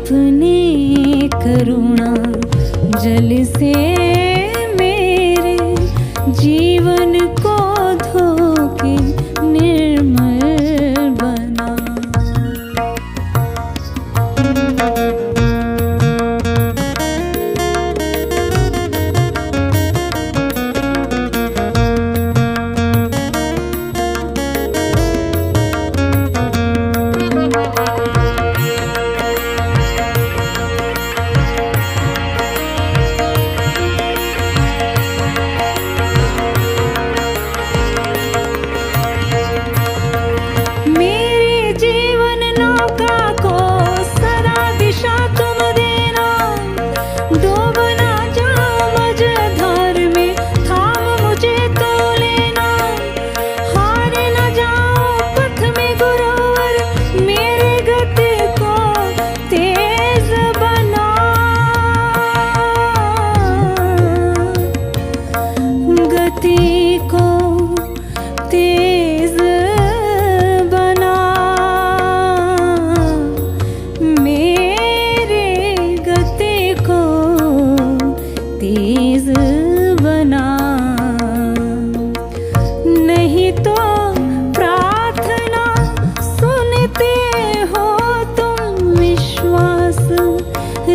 अपनी करुणा जल से मेरे जीवन को धो के निर्मल बना।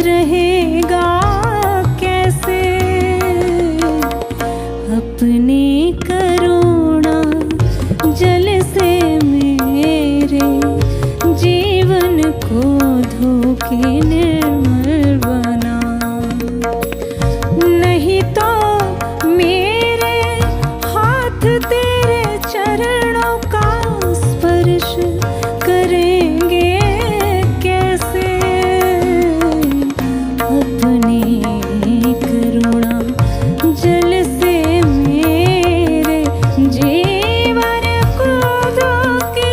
रहेगा कैसे अपनी करुणा जल से मेरे जीवन को धो के निर्मल बना। नहीं तो मेरे हाथ तेरे चरणों का स्पर्श करेंगे कैसे अपनी करुणा जल से मेरे जीवन को धो के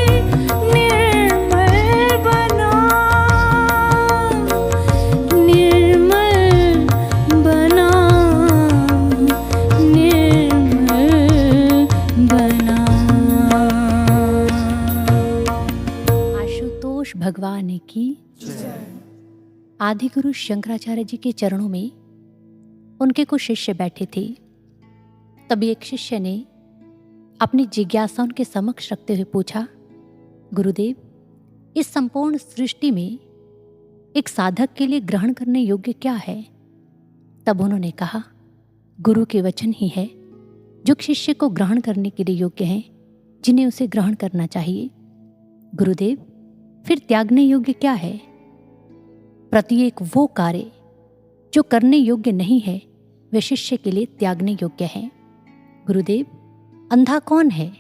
निर्मल बना, निर्मल बना, निर्मल बना। आशुतोष भगवान की आदि गुरु शंकराचार्य जी के चरणों में उनके कुछ शिष्य बैठे थे। तभी एक शिष्य ने अपनी जिज्ञासा उनके समक्ष रखते हुए पूछा, गुरुदेव, इस संपूर्ण सृष्टि में एक साधक के लिए ग्रहण करने योग्य क्या है? तब उन्होंने कहा, गुरु के वचन ही है जो शिष्य को ग्रहण करने के लिए योग्य हैं, जिन्हें उसे ग्रहण करना चाहिए। गुरुदेव, फिर त्यागने योग्य क्या है? प्रत्येक वो कार्य जो करने योग्य नहीं है वे शिष्य के लिए त्यागने योग्य है। गुरुदेव, अंधा कौन है?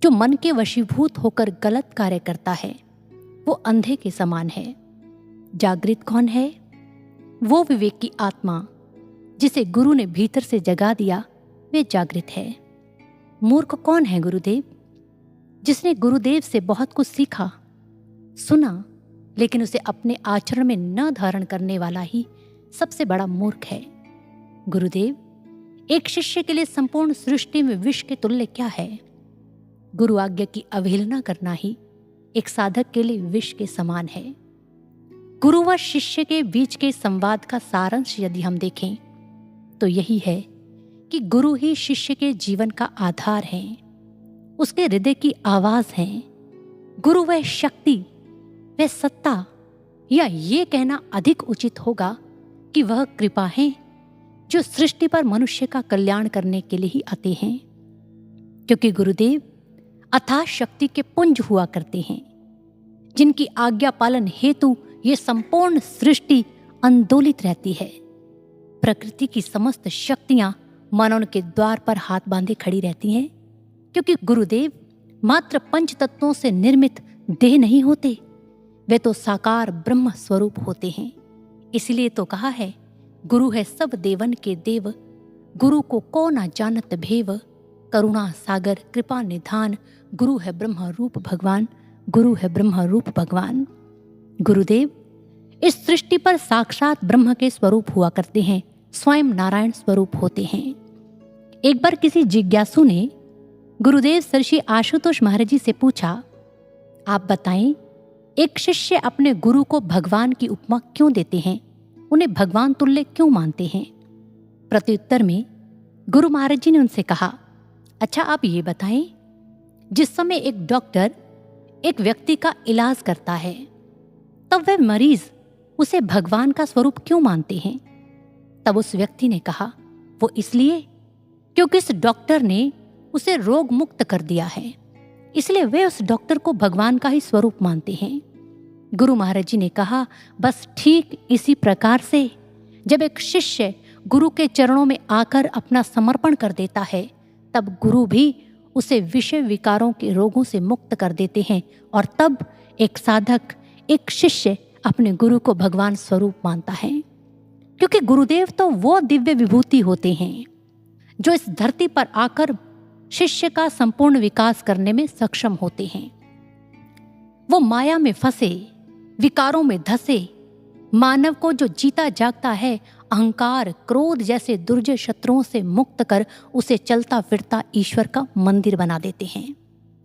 जो मन के वशीभूत होकर गलत कार्य करता है वो अंधे के समान है। जागृत कौन है? वो विवेक की आत्मा जिसे गुरु ने भीतर से जगा दिया वे जागृत है। मूर्ख कौन है गुरुदेव? जिसने गुरुदेव से बहुत कुछ सीखा, सुना, लेकिन उसे अपने आचरण में न धारण करने वाला ही सबसे बड़ा मूर्ख है। गुरुदेव, एक शिष्य के लिए संपूर्ण सृष्टि में विष के तुल्य क्या है? गुरु आज्ञा की अवहेलना करना ही एक साधक के लिए विष के समान है। गुरु व शिष्य के बीच के संवाद का सारांश यदि हम देखें तो यही है कि गुरु ही शिष्य के जीवन का आधार है, उसके हृदय की आवाज है। गुरु वह शक्ति, वह सत्ता, या ये कहना अधिक उचित होगा कि वह कृपा है जो सृष्टि पर मनुष्य का कल्याण करने के लिए ही आते हैं। क्योंकि गुरुदेव अथाह शक्ति के पुंज हुआ करते हैं, जिनकी आज्ञा पालन हेतु ये संपूर्ण सृष्टि आंदोलित रहती है। प्रकृति की समस्त शक्तियां मानो उनके द्वार पर हाथ बांधे खड़ी रहती हैं, क्योंकि गुरुदेव मात्र पंच तत्वों से निर्मित देह नहीं होते, वे तो साकार ब्रह्म स्वरूप होते हैं। इसलिए तो कहा है, गुरु है सब देवन के देव, गुरु को को न जानत भेव, करुणा सागर कृपा निधान, गुरु है ब्रह्म रूप भगवान, गुरु है ब्रह्म रूप भगवान। गुरुदेव इस सृष्टि पर साक्षात ब्रह्म के स्वरूप हुआ करते हैं, स्वयं नारायण स्वरूप होते हैं। एक बार किसी जिज्ञासु ने गुरुदेव श्री आशुतोष महाराज जी से पूछा, आप बताएं एक शिष्य अपने गुरु को भगवान की उपमा क्यों देते हैं, उन्हें भगवान तुल्य क्यों मानते हैं? प्रत्युत्तर में गुरु महाराज जी ने उनसे कहा, अच्छा आप ये बताएं, जिस समय एक डॉक्टर एक व्यक्ति का इलाज करता है तब वह मरीज उसे भगवान का स्वरूप क्यों मानते हैं? तब उस व्यक्ति ने कहा, वो इसलिए क्योंकि इस डॉक्टर ने उसे रोग मुक्त कर दिया है, इसलिए वे उस डॉक्टर को भगवान का ही स्वरूप मानते हैं। गुरु महाराज जी ने कहा, बस ठीक इसी प्रकार से जब एक शिष्य गुरु के चरणों में आकर अपना समर्पण कर देता है, तब गुरु भी उसे विषय विकारों के रोगों से मुक्त कर देते हैं, और तब एक साधक, एक शिष्य अपने गुरु को भगवान स्वरूप मानता है। क्योंकि गुरुदेव तो वो दिव्य विभूति होते हैं जो इस धरती पर आकर शिष्य का संपूर्ण विकास करने में सक्षम होते हैं। वो माया में फंसे, विकारों में धसे मानव को जो जीता जागता है, अहंकार, क्रोध जैसे दुर्जय शत्रुओं से मुक्त कर उसे चलता फिरता ईश्वर का मंदिर बना देते हैं।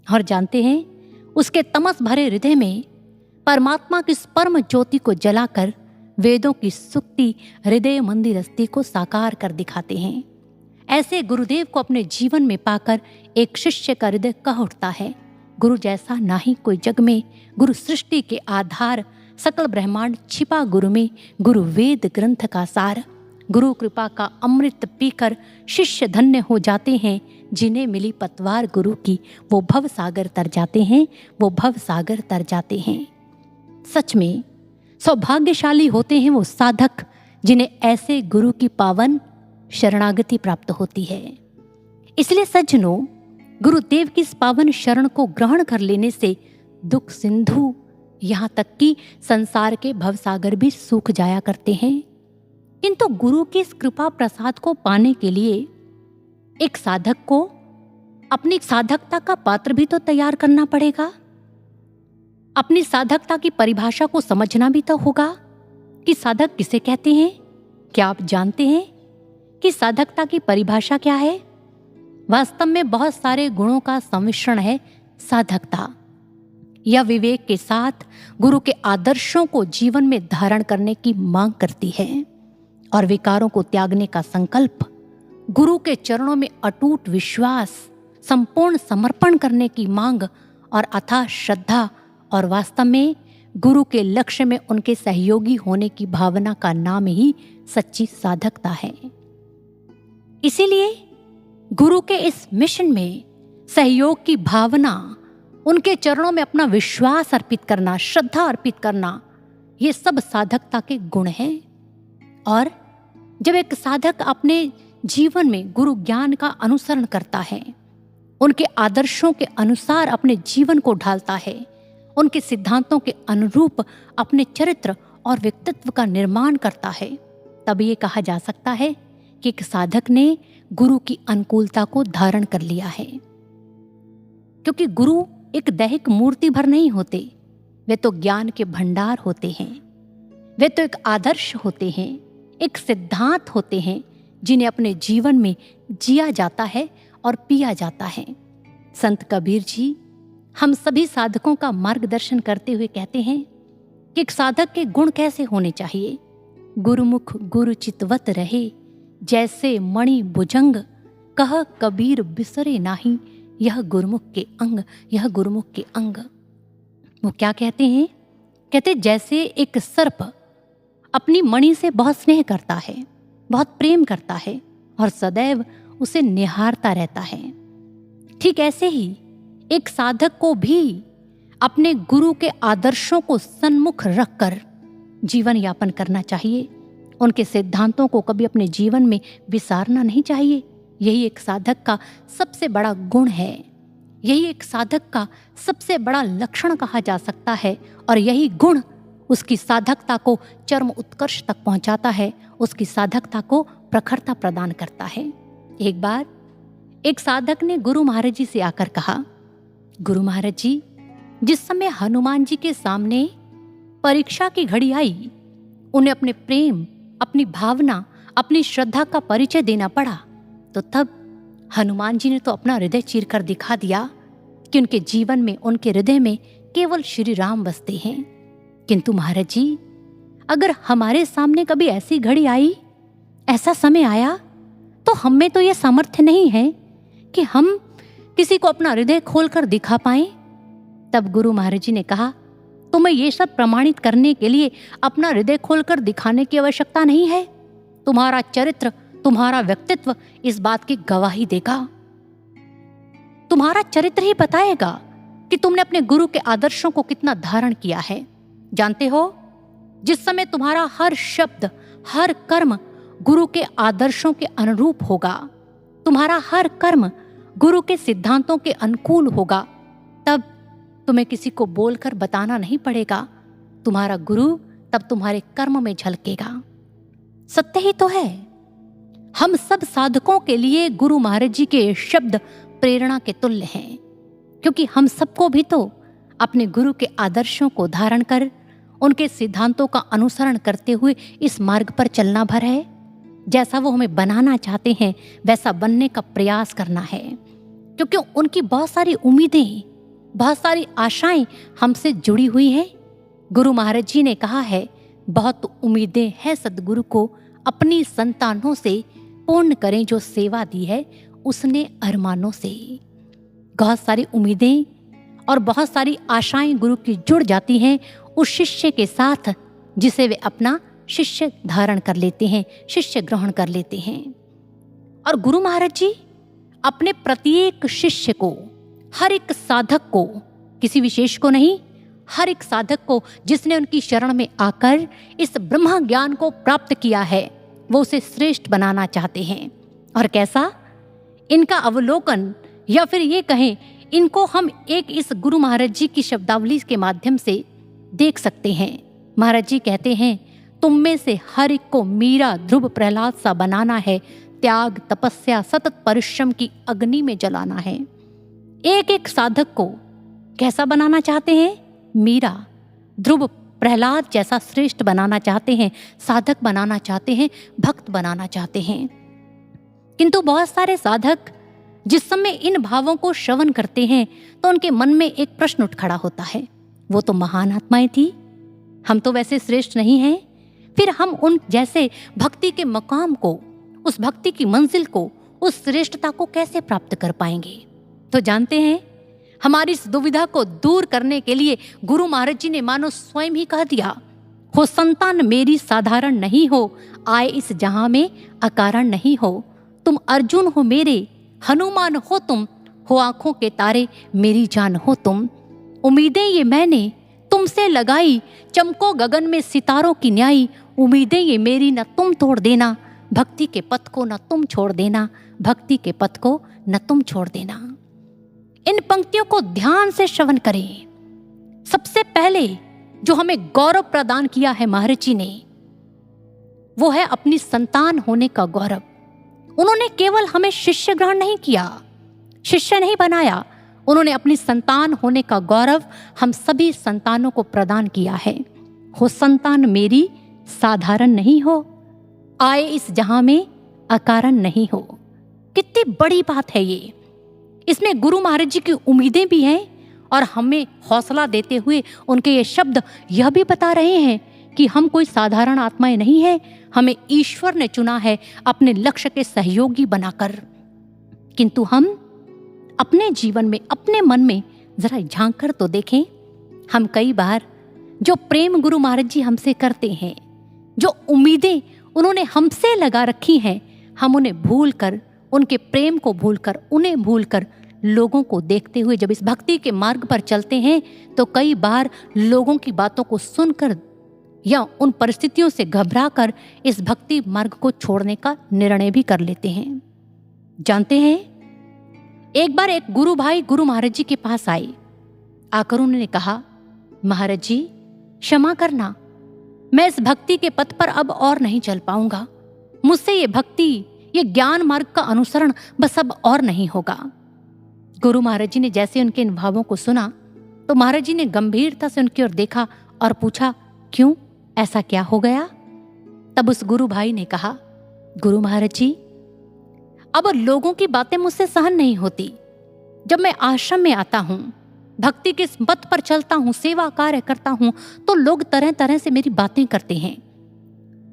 और जानते हैं, उसके तमस भरे हृदय में परमात्मा की परम ज्योति को जलाकर वेदों की सुक्ति हृदय मंदिरस्थी को साकार कर दिखाते हैं। ऐसे गुरुदेव को अपने जीवन में पाकर एक शिष्य का हृदय कह उठता है, गुरु जैसा ना ही कोई जग में, गुरु सृष्टि के आधार, सकल ब्रह्मांड छिपा गुरु में, गुरु वेद ग्रंथ का सार। गुरु कृपा का अमृत पीकर शिष्य धन्य हो जाते हैं, जिन्हें मिली पतवार गुरु की वो भव सागर तर जाते हैं, वो भव सागर तर जाते हैं। सच में सौभाग्यशाली होते हैं वो साधक जिन्हें ऐसे गुरु की पावन शरणागति प्राप्त होती है। इसलिए सज्जनों, गुरुदेव की इस पावन शरण को ग्रहण कर लेने से दुख सिंधु, यहाँ तक कि संसार के भवसागर भी सूख जाया करते हैं। किंतु गुरु की इस कृपा प्रसाद को पाने के लिए एक साधक को अपनी साधकता का पात्र भी तो तैयार करना पड़ेगा। अपनी साधकता की परिभाषा को समझना भी तो होगा कि साधक किसे कहते हैं। क्या आप जानते हैं कि साधकता की परिभाषा क्या है? वास्तव में बहुत सारे गुणों का सम्मिश्रण है साधकता। यह विवेक के साथ गुरु के आदर्शों को जीवन में धारण करने की मांग करती है और विकारों को त्यागने का संकल्प, गुरु के चरणों में अटूट विश्वास, संपूर्ण समर्पण करने की मांग और अथाह श्रद्धा, और वास्तव में गुरु के लक्ष्य में उनके सहयोगी होने की भावना का नाम ही सच्ची साधकता है। इसीलिए गुरु के इस मिशन में सहयोग की भावना, उनके चरणों में अपना विश्वास अर्पित करना, श्रद्धा अर्पित करना, ये सब साधकता के गुण हैं। और जब एक साधक अपने जीवन में गुरु ज्ञान का अनुसरण करता है, उनके आदर्शों के अनुसार अपने जीवन को ढालता है, उनके सिद्धांतों के अनुरूप अपने चरित्र और व्यक्तित्व का निर्माण करता है, तब ये कहा जा सकता है कि एक साधक ने गुरु की अनुकूलता को धारण कर लिया है। क्योंकि गुरु एक दैहिक मूर्ति भर नहीं होते, वे तो ज्ञान के भंडार होते हैं। वे तो एक आदर्श होते हैं, एक सिद्धांत होते हैं, जिन्हें अपने जीवन में जिया जाता है और पिया जाता है। संत कबीर जी हम सभी साधकों का मार्गदर्शन करते हुए कहते हैं कि एक साधक के गुण कैसे होने चाहिए। गुरुमुख गुरु चितवत रहे, जैसे मणि भुजंग, कह कबीर बिसरे नाही, यह गुरुमुख के अंग, यह गुरुमुख के अंग। वो क्या कहते हैं? कहते जैसे एक सर्प अपनी मणि से बहुत स्नेह करता है, बहुत प्रेम करता है और सदैव उसे निहारता रहता है, ठीक ऐसे ही एक साधक को भी अपने गुरु के आदर्शों को सन्मुख रखकर जीवन यापन करना चाहिए। उनके सिद्धांतों को कभी अपने जीवन में विसारना नहीं चाहिए। यही एक साधक का सबसे बड़ा गुण है, यही एक साधक का सबसे बड़ा लक्षण कहा जा सकता है, और यही गुण उसकी साधकता को चरम उत्कर्ष तक पहुंचाता है, उसकी साधकता को प्रखरता प्रदान करता है। एक बार एक साधक ने गुरु महाराज जी से आकर कहा, गुरु महाराज जी, जिस समय हनुमान जी के सामने परीक्षा की घड़ी आई, उन्हें अपने प्रेम, अपनी भावना, अपनी श्रद्धा का परिचय देना पड़ा, तो तब हनुमान जी ने तो अपना हृदय चीर कर दिखा दिया कि उनके जीवन में, उनके हृदय में केवल श्री राम बसते हैं। किंतु महाराज जी, अगर हमारे सामने कभी ऐसी घड़ी आई, ऐसा समय आया, तो हम में तो यह सामर्थ्य नहीं है कि हम किसी को अपना हृदय खोलकर दिखा पाएं। तब गुरु महाराज जी ने कहा, तुम्हें ये सब प्रमाणित करने के लिए अपना हृदय खोलकर दिखाने की आवश्यकता नहीं है। तुम्हारा चरित्र, तुम्हारा व्यक्तित्व इस बात की गवाही देगा। तुम्हारा चरित्र ही बताएगा कि तुमने अपने गुरु के आदर्शों को कितना धारण किया है। जानते हो, जिस समय तुम्हारा हर शब्द, हर कर्म गुरु के आदर्शों के अनुरूप होगा, तुम्हारा हर कर्म गुरु के सिद्धांतों के अनुकूल होगा, तब तुम्हें किसी को बोलकर बताना नहीं पड़ेगा। तुम्हारा गुरु तब तुम्हारे कर्म में झलकेगा। सत्य ही तो है। हम सब साधकों के लिए गुरु महाराज जी के शब्द प्रेरणा के तुल्य हैं, क्योंकि हम सबको भी तो अपने गुरु के आदर्शों को धारण कर उनके सिद्धांतों का अनुसरण करते हुए इस मार्ग पर चलना भर है। जैसा वो हमें बनाना चाहते हैं वैसा बनने का प्रयास करना है, क्योंकि उनकी बहुत सारी उम्मीदें, बहुत सारी आशाएं हमसे जुड़ी हुई हैं। गुरु महाराज जी ने कहा है, बहुत उम्मीदें हैं सद्गुरु को अपनी संतानों से, पूर्ण करें जो सेवा दी है उसने अरमानों से। बहुत सारी उम्मीदें और बहुत सारी आशाएं गुरु की जुड़ जाती हैं उस शिष्य के साथ जिसे वे अपना शिष्य धारण कर लेते हैं, शिष्य ग्रहण कर लेते हैं। और गुरु महाराज जी अपने प्रत्येक शिष्य को, हर एक साधक को, किसी विशेष को नहीं, हर एक साधक को जिसने उनकी शरण में आकर इस ब्रह्म ज्ञान को प्राप्त किया है, वो उसे श्रेष्ठ बनाना चाहते हैं। और कैसा? इनका अवलोकन, या फिर ये कहें इनको हम एक इस गुरु महाराज जी की शब्दावली के माध्यम से देख सकते हैं। महाराज जी कहते हैं, तुम में से हर एक को मीरा, ध्रुव, प्रहलाद सा बनाना है। त्याग, तपस्या, सतत परिश्रम की अग्नि में जलाना है। एक एक साधक को कैसा बनाना चाहते हैं? मीरा, ध्रुव, प्रहलाद जैसा श्रेष्ठ बनाना चाहते हैं, साधक बनाना चाहते हैं, भक्त बनाना चाहते हैं। किंतु बहुत सारे साधक जिस समय इन भावों को श्रवण करते हैं तो उनके मन में एक प्रश्न उठ खड़ा होता है, वो तो महान आत्माएं थी, हम तो वैसे श्रेष्ठ नहीं हैं। फिर हम उन जैसे भक्ति के मकाम को, उस भक्ति की मंजिल को, उस श्रेष्ठता को कैसे प्राप्त कर पाएंगे? तो जानते हैं, हमारी इस दुविधा को दूर करने के लिए गुरु महाराज जी ने मानो स्वयं ही कह दिया, हो संतान मेरी साधारण नहीं हो, आए इस जहां में अकारण नहीं हो। तुम अर्जुन हो मेरे, हनुमान हो तुम, हो आंखों के तारे मेरी जान हो तुम। उम्मीदें ये मैंने तुमसे लगाई, चमको गगन में सितारों की न्याई। उम्मीदें ये मेरी न तुम तोड़ देना, भक्ति के पथ को न तुम छोड़ देना, भक्ति के पथ को न तुम छोड़ देना। इन पंक्तियों को ध्यान से श्रवण करें। सबसे पहले जो हमें गौरव प्रदान किया है महाराज जी ने, वो है अपनी संतान होने का गौरव। उन्होंने केवल हमें शिष्य ग्रहण नहीं किया, शिष्य नहीं बनाया, उन्होंने अपनी संतान होने का गौरव हम सभी संतानों को प्रदान किया है। हो संतान मेरी साधारण नहीं हो, आए इस जहां में अकारण नहीं हो। कितनी बड़ी बात है ये। इसमें गुरु महाराज जी की उम्मीदें भी हैं और हमें हौसला देते हुए उनके ये शब्द यह भी बता रहे हैं कि हम कोई साधारण आत्माएं नहीं हैं, हमें ईश्वर ने चुना है अपने लक्ष्य के सहयोगी बनाकर। किंतु हम अपने जीवन में, अपने मन में जरा झांक कर तो देखें। हम कई बार जो प्रेम गुरु महाराज जी हमसे करते हैं, जो उम्मीदें उन्होंने हमसे लगा रखी हैं, हम उन्हें भूलकर, उनके प्रेम को भूलकर, उन्हें भूलकर लोगों को देखते हुए जब इस भक्ति के मार्ग पर चलते हैं तो कई बार लोगों की बातों को सुनकर या उन परिस्थितियों से घबराकर इस भक्ति मार्ग को छोड़ने का निर्णय भी कर लेते हैं। जानते हैं, एक बार एक गुरु भाई गुरु महाराज जी के पास आए। आकर उन्होंने कहा, महाराज जी क्षमा करना, मैं इस भक्ति के पथ पर अब और नहीं चल पाऊंगा। मुझसे ये भक्ति, ये ज्ञान मार्ग का अनुसरण बस अब और नहीं होगा। गुरु महाराज जी ने जैसे उनके इन भावों को सुना तो महाराज जी ने गंभीरता से उनकी ओर देखा और पूछा, क्यों, ऐसा क्या हो गया? तब उस गुरु भाई ने कहा, गुरु महाराज जी, अब लोगों की बातें मुझसे सहन नहीं होती। जब मैं आश्रम में आता हूं भक्ति के इस पथ पर चलता हूँ, सेवा कार्य करता हूँ, तो लोग तरह तरह से मेरी बातें करते हैं।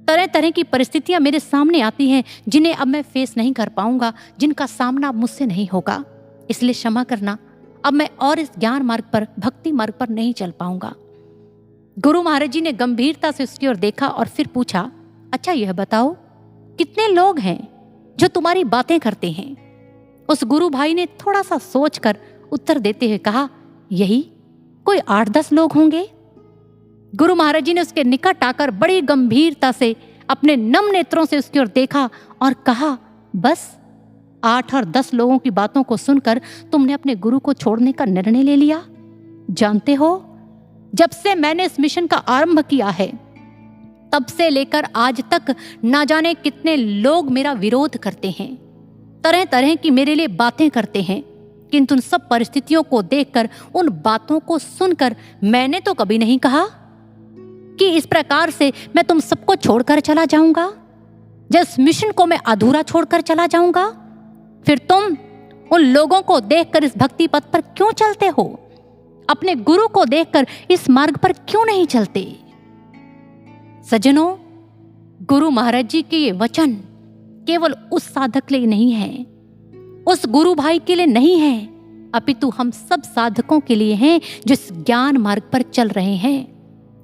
तरह तरह की परिस्थितियां मेरे सामने आती हैं जिन्हें अब मैं फेस नहीं कर पाऊंगा, जिनका सामना अब मुझसे नहीं होगा। इसलिए क्षमा करना, अब मैं और इस ज्ञान मार्ग पर, भक्ति मार्ग पर नहीं चल पाऊंगा। गुरु महाराज जी ने गंभीरता से उसकी ओर देखा और फिर पूछा, अच्छा यह बताओ कितने लोग हैं जो तुम्हारी बातें करते हैं? उस गुरु भाई ने थोड़ा सा सोचकर उत्तर देते हुए कहा, यही कोई 8-10 लोग होंगे। गुरु महाराज जी ने उसके निकट आकर बड़ी गंभीरता से अपने नम नेत्रों से उसकी ओर देखा और कहा, बस 8 और 10 लोगों की बातों को सुनकर तुमने अपने गुरु को छोड़ने का निर्णय ले लिया? जानते हो, जब से मैंने इस मिशन का आरंभ किया है तब से लेकर आज तक ना जाने कितने लोग मेरा विरोध करते हैं, तरह तरह की मेरे लिए बातें करते हैं, किंतु उन सब परिस्थितियों को देखकर, उन बातों को सुनकर मैंने तो कभी नहीं कहा कि इस प्रकार से मैं तुम सबको छोड़कर चला जाऊंगा, जिस मिशन को मैं अधूरा छोड़कर चला जाऊंगा। फिर तुम उन लोगों को देखकर इस भक्ति पथ पर क्यों चलते हो? अपने गुरु को देखकर इस मार्ग पर क्यों नहीं चलते? सज्जनों, गुरु महाराज जी के ये वचन केवल उस साधक के लिए नहीं है, उस गुरु भाई के लिए नहीं है, अपितु हम सब साधकों के लिए हैं जो इस ज्ञान मार्ग पर चल रहे हैं।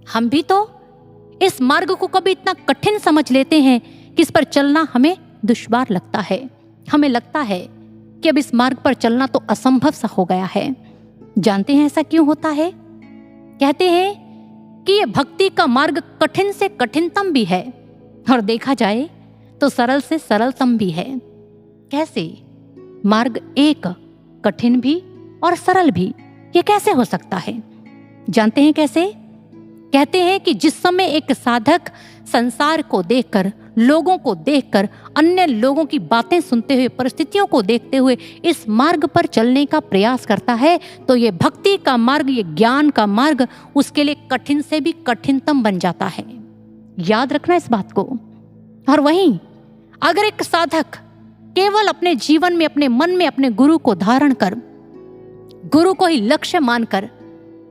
हम भी तो इस मार्ग को कभी इतना कठिन समझ लेते हैं कि इस पर चलना हमें दुश्वार लगता है। हमें लगता है कि अब इस मार्ग पर चलना तो असंभव सा हो गया है। जानते हैं ऐसा क्यों होता है? कहते हैं कि ये भक्ति का मार्ग कठिन से कठिनतम भी है और देखा जाए तो सरल से सरलतम भी है। कैसे? मार्ग एक कठिन भी और सरल भी, ये कैसे हो सकता है? जानते हैं कैसे? कहते हैं कि जिस समय एक साधक संसार को देखकर, लोगों को देखकर, अन्य लोगों की बातें सुनते हुए, परिस्थितियों को देखते हुए इस मार्ग पर चलने का प्रयास करता है, तो ये भक्ति का मार्ग, ये ज्ञान का मार्ग उसके लिए कठिन से भी कठिनतम बन जाता है। याद रखना इस बात को। और वहीं अगर एक साधक केवल अपने जीवन में, अपने मन में अपने गुरु को धारण कर, गुरु को ही लक्ष्य मानकर,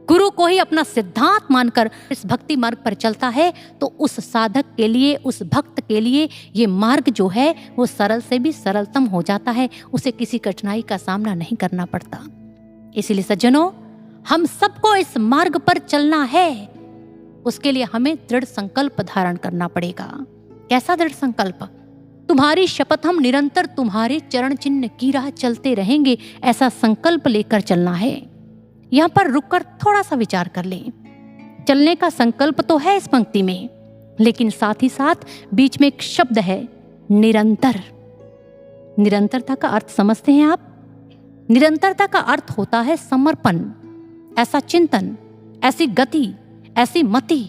गुरु को ही अपना सिद्धांत मानकर इस भक्ति मार्ग पर चलता है, तो उस साधक के लिए, उस भक्त के लिए ये मार्ग जो है वो सरल से भी सरलतम हो जाता है। उसे किसी कठिनाई का सामना नहीं करना पड़ता। इसलिए सज्जनों, हम सबको इस मार्ग पर चलना है, उसके लिए हमें दृढ़ संकल्प धारण करना पड़ेगा। कैसा दृढ़ संकल्प? तुम्हारी शपथ, हम निरंतर तुम्हारे चरण चिन्ह की राह चलते रहेंगे, ऐसा संकल्प लेकर चलना है। यहां पर रुककर थोड़ा सा विचार कर लें। चलने का संकल्प तो है इस पंक्ति में, लेकिन साथ ही साथ बीच में एक शब्द है, निरंतर। निरंतरता का अर्थ समझते हैं आप? निरंतरता का अर्थ होता है समर्पण, ऐसा चिंतन, ऐसी गति, ऐसी मति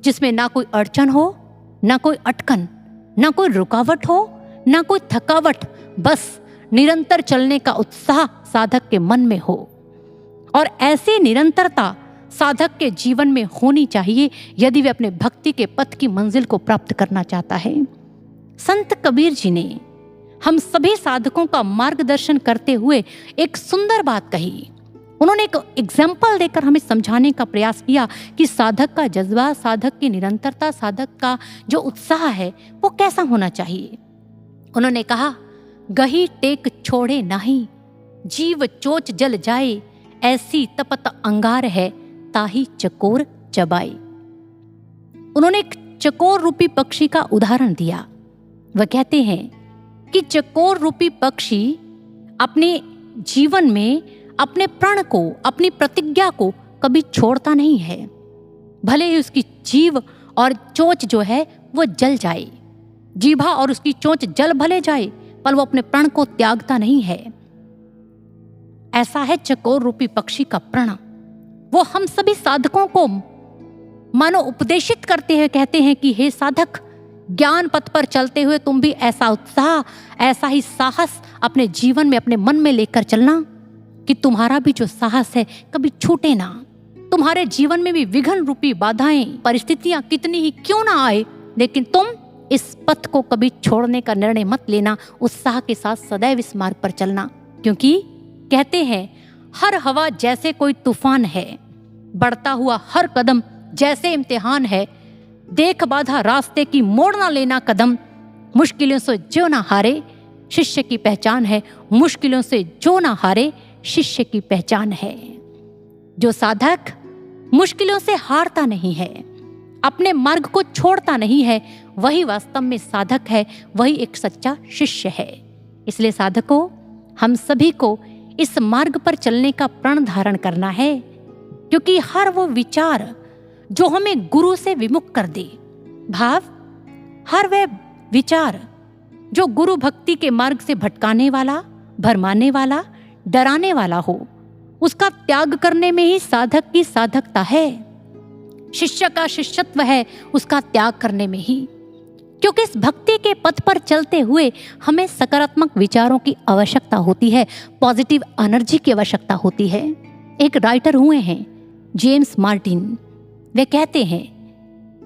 जिसमें ना कोई अड़चन हो, ना कोई अटकन, ना कोई रुकावट हो, ना कोई थकावट, बस निरंतर चलने का उत्साह साधक के मन में हो। और ऐसी निरंतरता साधक के जीवन में होनी चाहिए यदि वे अपने भक्ति के पथ की मंजिल को प्राप्त करना चाहता है। संत कबीर जी ने हम सभी साधकों का मार्गदर्शन करते हुए एक सुंदर बात कही। उन्होंने एक एग्जाम्पल देकर हमें समझाने का प्रयास किया कि साधक का जज्बा, साधक की निरंतरता, साधक का जो उत्साह है वो कैसा होना चाहिए। उन्होंने कहा, गही टेक छोड़े नाही, जीव चोच जल जाए, ऐसी तपत अंगार है, ताही चकोर चबाई। उन्होंने एक चकोर रूपी पक्षी का उदाहरण दिया। वह कहते हैं कि चकोर रूपी पक्षी अपने जीवन में अपने प्रण को, अपनी प्रतिज्ञा को कभी छोड़ता नहीं है। भले ही उसकी जीभ और चोंच जो है वो जल जाए, जीभा और उसकी चोंच जल भले जाए, पर वो अपने प्रण को त्यागता नहीं है। ऐसा है चकोर रूपी पक्षी का प्रण। वो हम सभी साधकों को मानो उपदेशित करते हुए कहते हैं कि हे साधक, ज्ञान पथ पर चलते हुए तुम भी ऐसा उत्साह, ऐसा ही साहस अपने जीवन में, अपने मन में लेकर चलना कि तुम्हारा भी जो साहस है कभी छूटे ना। तुम्हारे जीवन में भी विघ्न रूपी बाधाएं, परिस्थितियां कितनी ही क्यों ना आए, लेकिन तुम इस पथ को कभी छोड़ने का निर्णय मत लेना। उत्साह के साथ सदैव इस मार्ग पर चलना, क्योंकि कहते हैं हर हवा जैसे कोई तूफान है, बढ़ता हुआ हर कदम जैसे इम्तिहान है, देख बाधा रास्ते की मोड़ ना लेना कदम, मुश्किलों से जो ना हारे शिष्य की पहचान है, मुश्किलों से जो ना हारे शिष्य की पहचान है। जो साधक मुश्किलों से हारता नहीं है, अपने मार्ग को छोड़ता नहीं है, वही वास्तव में साधक है, वही एक सच्चा शिष्य है। इसलिए साधकों, हम सभी को इस मार्ग पर चलने का प्रण धारण करना है, क्योंकि हर वो विचार जो हमें गुरु से विमुख कर दे, भाव हर वह विचार जो गुरु भक्ति के मार्ग से भटकाने वाला, भरमाने वाला, डराने वाला हो, उसका त्याग करने में ही साधक की साधकता है। शिष्य का शिष्यत्व है उसका त्याग करने में ही, क्योंकि इस भक्ति के पथ पर चलते हुए हमें सकारात्मक विचारों की आवश्यकता होती है, पॉजिटिव एनर्जी की आवश्यकता होती है। एक राइटर हुए हैं जेम्स मार्टिन, वे कहते हैं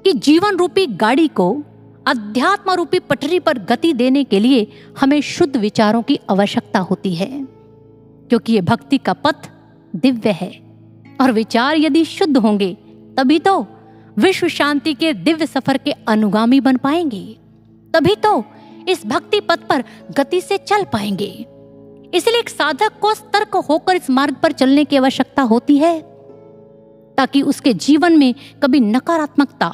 कि जीवन रूपी गाड़ी को अध्यात्म रूपी पटरी पर गति देने के लिए हमें शुद्ध विचारों की आवश्यकता होती है, क्योंकि ये भक्ति का पथ दिव्य है और विचार यदि शुद्ध होंगे तभी तो विश्व शांति के दिव्य सफर के अनुगामी बन पाएंगे, तभी तो इस भक्ति पथ पर गति से चल पाएंगे। इसलिए एक साधक को सतर्क होकर इस मार्ग पर चलने की आवश्यकता होती है, ताकि उसके जीवन में कभी नकारात्मकता,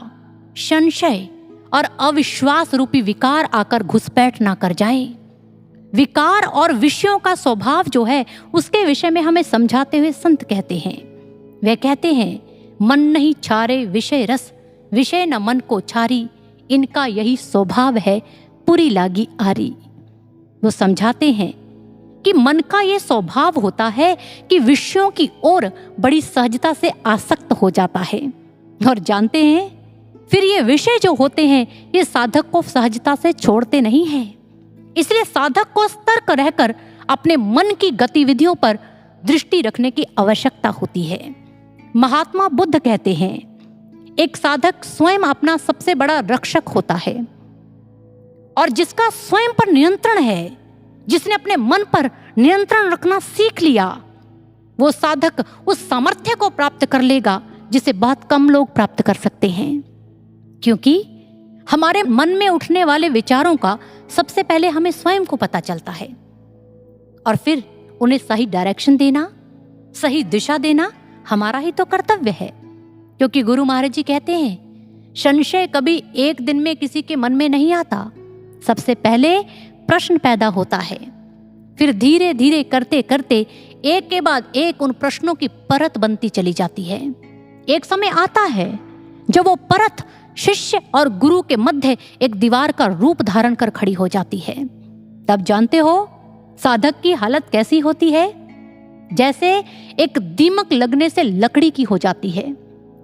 संशय और अविश्वास रूपी विकार आकर घुसपैठ ना कर जाए। विकार और विषयों का स्वभाव जो है, उसके विषय में हमें समझाते हुए संत कहते हैं, वे कहते हैं, मन नहीं छारे विषय रस, विषय न मन को छारी, इनका यही स्वभाव है, पूरी लागी आरी। वो समझाते हैं कि मन का ये स्वभाव होता है कि विषयों की ओर बड़ी सहजता से आसक्त हो जाता है, और जानते हैं फिर ये विषय जो होते हैं ये साधक को सहजता से छोड़ते नहीं हैं। इसलिए साधक को सतर्क रहकर अपने मन की गतिविधियों पर दृष्टि रखने की आवश्यकता होती है। महात्मा बुद्ध कहते हैं, एक साधक स्वयं अपना सबसे बड़ा रक्षक होता है, और जिसका स्वयं पर नियंत्रण है, जिसने अपने मन पर नियंत्रण रखना सीख लिया, वो साधक उस सामर्थ्य को प्राप्त कर लेगा जिसे बहुत कम लोग प्राप्त कर सकते हैं। क्योंकि हमारे मन में उठने वाले विचारों का सबसे पहले हमें स्वयं को पता चलता है, और फिर उन्हें सही डायरेक्शन देना, सही दिशा देना हमारा ही तो कर्तव्य है। क्योंकि गुरु महाराज जी कहते हैं, संशय कभी एक दिन में किसी के मन में नहीं आता, सबसे पहले प्रश्न पैदा होता है, फिर धीरे धीरे करते करते एक के बाद एक उन प्रश्नों की परत बनती चली जाती है। एक समय आता है जब वो परत शिष्य और गुरु के मध्य एक दीवार का रूप धारण कर खड़ी हो जाती है। तब जानते हो साधक की हालत कैसी होती है? जैसे एक दीमक लगने से लकड़ी की हो जाती है।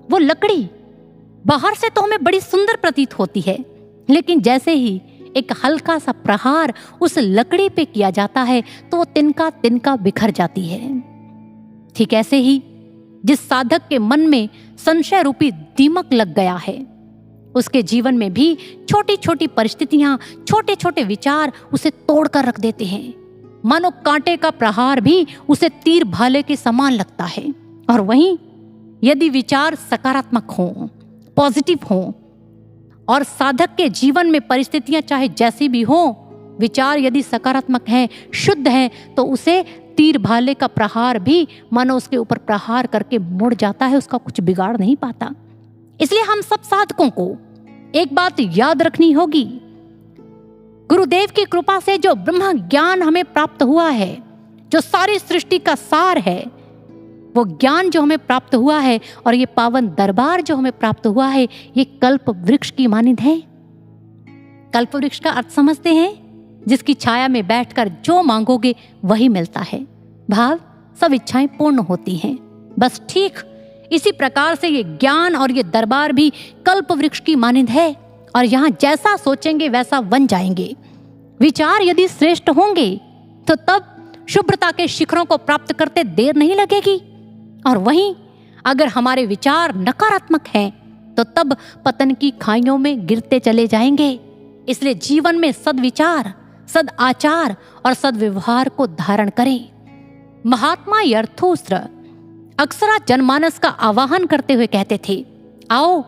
वो लकड़ी बाहर से तो हमें बड़ी सुंदर प्रतीत होती है, लेकिन जैसे ही एक हल्का सा प्रहार उस लकड़ी पे किया जाता है तो वो तिनका तिनका बिखर जाती है। ठीक ऐसे ही जिस साधक के मन में संशय रूपी दीमक लग गया है, उसके जीवन में भी छोटी छोटी परिस्थितियां, छोटे छोटे विचार उसे तोड़कर रख देते हैं। मानो कांटे का प्रहार भी उसे तीर भाले के समान लगता है। और वहीं यदि विचार सकारात्मक हों, पॉजिटिव हों, और साधक के जीवन में परिस्थितियां चाहे जैसी भी हों, विचार यदि सकारात्मक हैं, शुद्ध हैं, तो उसे तीर भाले का प्रहार भी मानो उसके ऊपर प्रहार करके मुड़ जाता है, उसका कुछ बिगाड़ नहीं पाता। इसलिए हम सब साधकों को एक बात याद रखनी होगी, गुरुदेव की कृपा से जो ब्रह्म ज्ञान हमें प्राप्त हुआ है, जो सारी सृष्टि का सार है, वो ज्ञान जो हमें प्राप्त हुआ है और ये पावन दरबार जो हमें प्राप्त हुआ है, ये कल्प वृक्ष की मानिंद है। कल्प वृक्ष का अर्थ समझते हैं? जिसकी छाया में बैठकर जो मांगोगे वही मिलता है। भाव सब इच्छाएं पूर्ण होती हैं। बस ठीक इसी प्रकार से ये ज्ञान और ये दरबार भी कल्प वृक्ष की मानिंद है, और यहाँ जैसा सोचेंगे वैसा बन जाएंगे। विचार यदि श्रेष्ठ होंगे तो तब शुभ्रता के शिखरों को प्राप्त करते देर नहीं लगेगी, और वहीं अगर हमारे विचार नकारात्मक हैं तो तब पतन की खाइयों में गिरते चले जाएंगे। इसलिए जीवन में सद्विचार, सद आचार और सद्व्यवहार को धारण करें। महात्मा यरथोस्त्र अक्सर जनमानस का आवाहन करते हुए कहते थे, आओ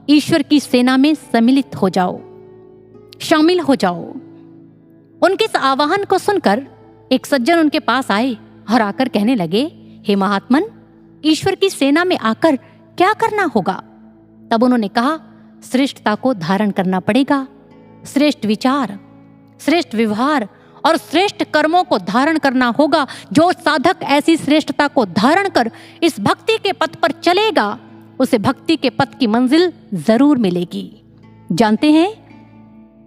ईश्वर की सेना में सम्मिलित हो जाओ, शामिल हो जाओ। उनके इस आवाहन को सुनकर एक सज्जन उनके पास आए और आकर कहने लगे, हे महात्मन, ईश्वर की सेना में आकर क्या करना होगा? तब उन्होंने कहा, श्रेष्ठता को धारण करना पड़ेगा। श्रेष्ठ विचार, श्रेष्ठ व्यवहार और श्रेष्ठ कर्मों को धारण करना होगा। जो साधक ऐसी श्रेष्ठता को धारण कर इस भक्ति के पथ पर चलेगा, उसे भक्ति के पथ की मंजिल जरूर मिलेगी। जानते हैं,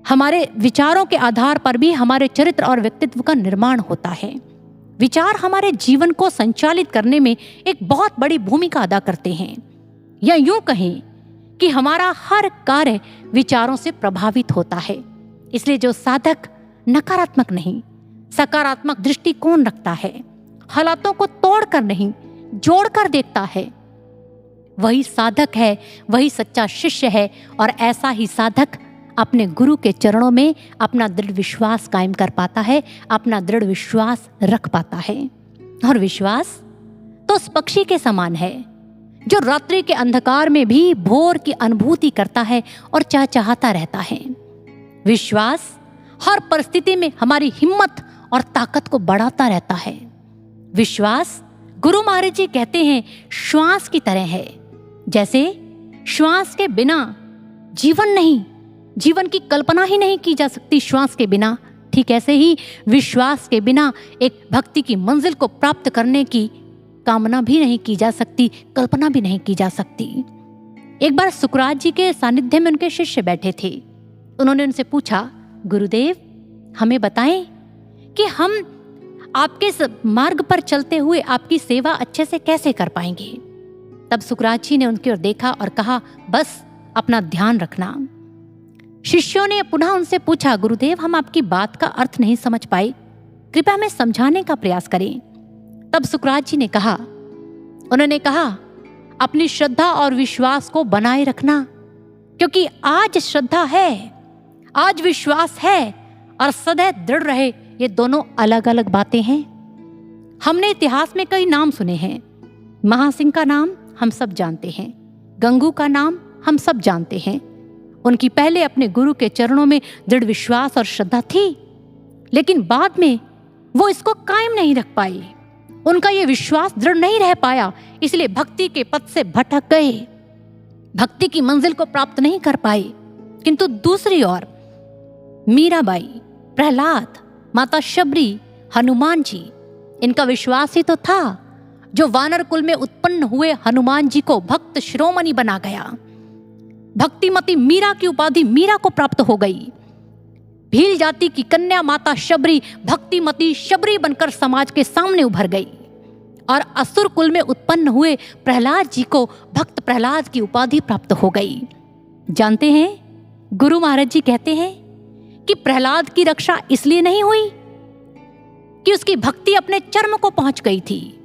हमारे विचारों के आधार पर भी हमारे चरित्र और व्यक्तित्व का निर्माण होता है। विचार हमारे जीवन को संचालित करने में एक बहुत बड़ी भूमिका अदा करते हैं, या यूं कहें कि हमारा हर कार्य विचारों से प्रभावित होता है। इसलिए जो साधक नकारात्मक नहीं, सकारात्मक दृष्टिकोण रखता है, हालातों को तोड़कर नहीं जोड़कर देखता है, वही साधक है, वही सच्चा शिष्य है। और ऐसा ही साधक अपने गुरु के चरणों में अपना दृढ़ विश्वास कायम कर पाता है, अपना दृढ़ विश्वास रख पाता है। और विश्वास तो उस पक्षी के समान है जो रात्रि के अंधकार में भी भोर की अनुभूति करता है और चहचहाता रहता है। विश्वास हर परिस्थिति में हमारी हिम्मत और ताकत को बढ़ाता रहता है। विश्वास, गुरु महाराज जी कहते हैं, श्वास की तरह है। जैसे श्वास के बिना जीवन नहीं, जीवन की कल्पना ही नहीं की जा सकती श्वास के बिना, ठीक ऐसे ही विश्वास के बिना एक भक्ति की मंजिल को प्राप्त करने की कामना भी नहीं की जा सकती, कल्पना भी नहीं की जा सकती। एक बार सुकरात जी के सानिध्य में उनके शिष्य बैठे थे। उन्होंने उनसे पूछा, गुरुदेव, हमें बताएं कि हम आपके इस मार्ग पर चलते हुए आपकी सेवा अच्छे से कैसे कर पाएंगे। तब सुकरात जी ने उनकी ओर देखा और कहा, बस अपना ध्यान रखना। शिष्यों ने पुनः उनसे पूछा, गुरुदेव, हम आपकी बात का अर्थ नहीं समझ पाए, कृपया हमें समझाने का प्रयास करें। तब सुकरात जी ने कहा, उन्होंने कहा, अपनी श्रद्धा और विश्वास को बनाए रखना, क्योंकि आज श्रद्धा है, आज विश्वास है और सदैव दृढ़ रहे, ये दोनों अलग अलग बातें हैं। हमने इतिहास में कई नाम सुने हैं। महासिंह का नाम हम सब जानते हैं, गंगू का नाम हम सब जानते हैं। उनकी पहले अपने गुरु के चरणों में दृढ़ विश्वास और श्रद्धा थी, लेकिन बाद में वो इसको कायम नहीं रख पाई। उनका ये विश्वास दृढ़ नहीं रह पाया, इसलिए भक्ति के पथ से भटक गए, भक्ति की मंजिल को प्राप्त नहीं कर पाए। किंतु दूसरी ओर मीराबाई, प्रहलाद, माता शबरी, हनुमान जी, इनका विश्वास ही तो था जो वानर कुल में उत्पन्न हुए हनुमान जी को भक्त शिरोमणि बना गया। भक्तिमती मीरा की उपाधि मीरा को प्राप्त हो गई। भील जाति की कन्या माता शबरी भक्तिमती शबरी बनकर समाज के सामने उभर गई और असुर कुल में उत्पन्न हुए प्रहलाद जी को भक्त प्रहलाद की उपाधि प्राप्त हो गई। जानते हैं, गुरु महाराज जी कहते हैं कि प्रहलाद की रक्षा इसलिए नहीं हुई कि उसकी भक्ति अपने चरम को पहुंच गई थी,